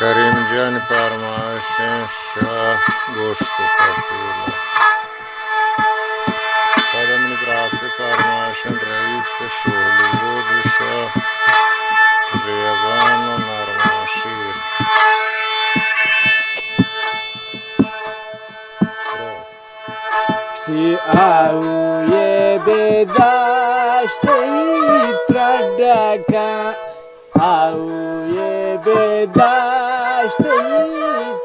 کریم جان فرمایشن شاه گوشت و پاسولا فلموگرافی فرمایشن رئیس شهلوود شاه ریگان و نرماشیر سی آوی بداشتی تردکا آوی بداشتی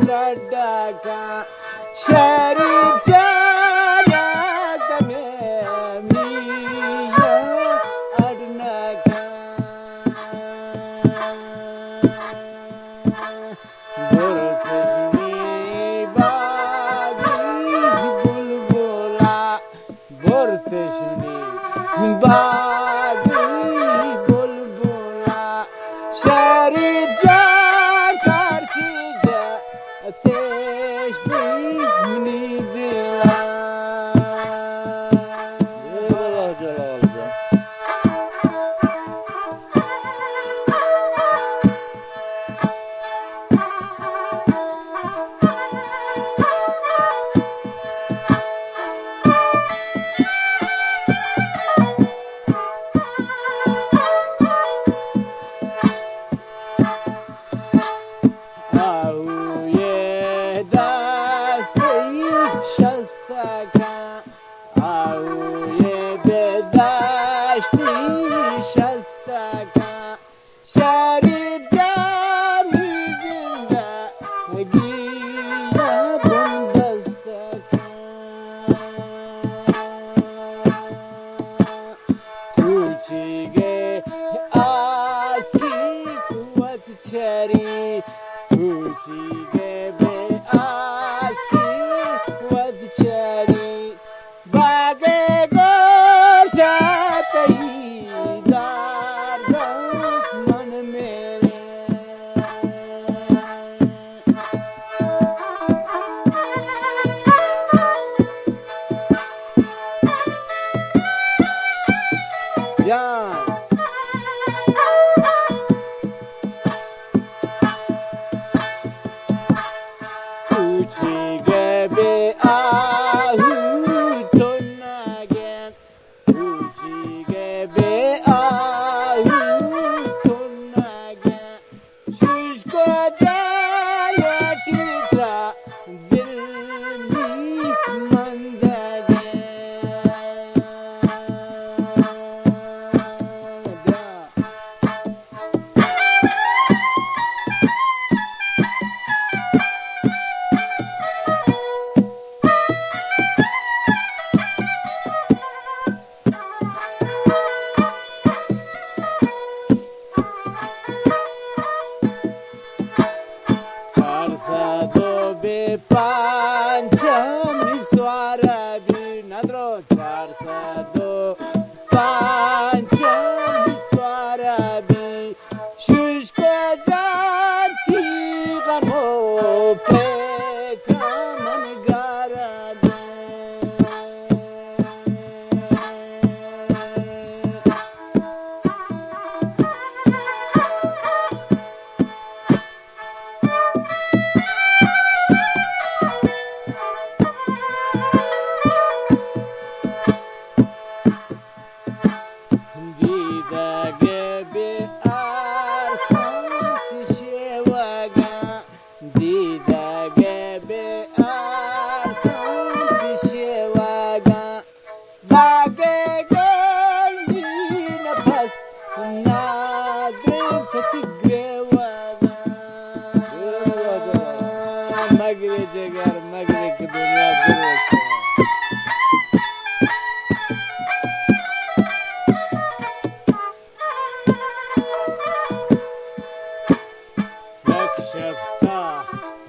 تردکا شریف جانا دمیمیه ادنکا برتشنی باگی بلبلا برتشنی باگی بلبلا شریف جان کرچی جا آتش بیمنی دلا eyvallah Celal can. آوی دستی شستکا آوی بداشتی شستکا شریف جامی زندگی بندستکا کوچیگه اسکی قوت چری کوچیگه به اسکی قوت چری باگه گوشتی در من میره جان کوچیگه به آهو تو نگم کوچیگه به آهو تو نگم شش کجای تیترا دل میمندگم چهارصد به پنجم سواره بی ندارو چهارصد و پنجم سواره بی شش کجان تیغم و پیکم نگاره بی دیدگه به ارسان شوگا دیدگه به ارسان شوگا باگه گلی نفس نادر فتگوگا مگری جگر مگری که دنیا درسته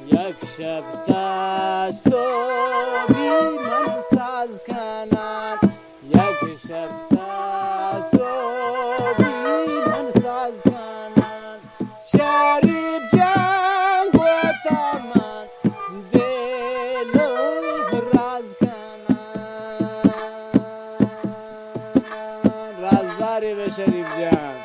یک شب تا صبحی من ساز کنن یک شب تا صبحی من ساز کنن شریف جان گوتا من دلو راز کنن رازداری به شریف جان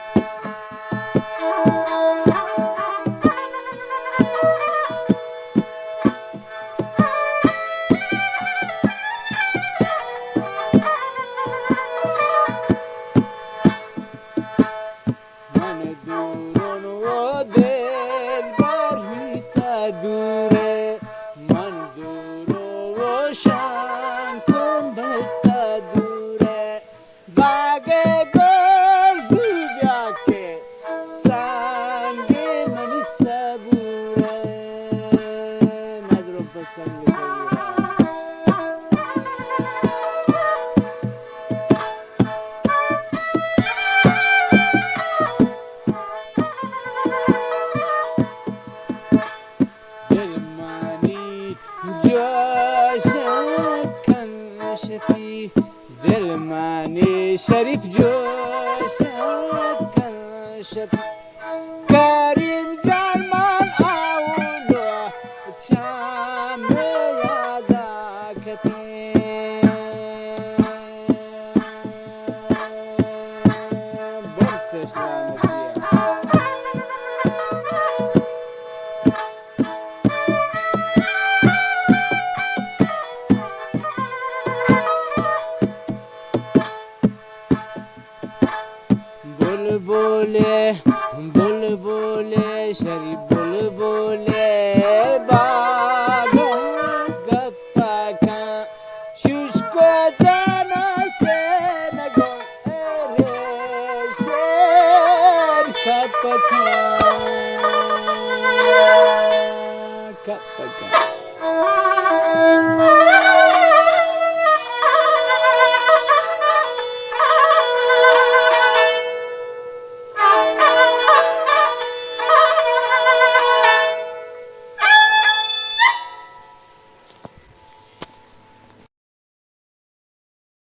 شریف جوشد کنشد کریم جرمان اولو چام یادا کتی برتش बुलबुले बुलबुले शरीफ बुलबुले बागों गप्पा का शुष्को जाना से नगो रे शेर कपका कपका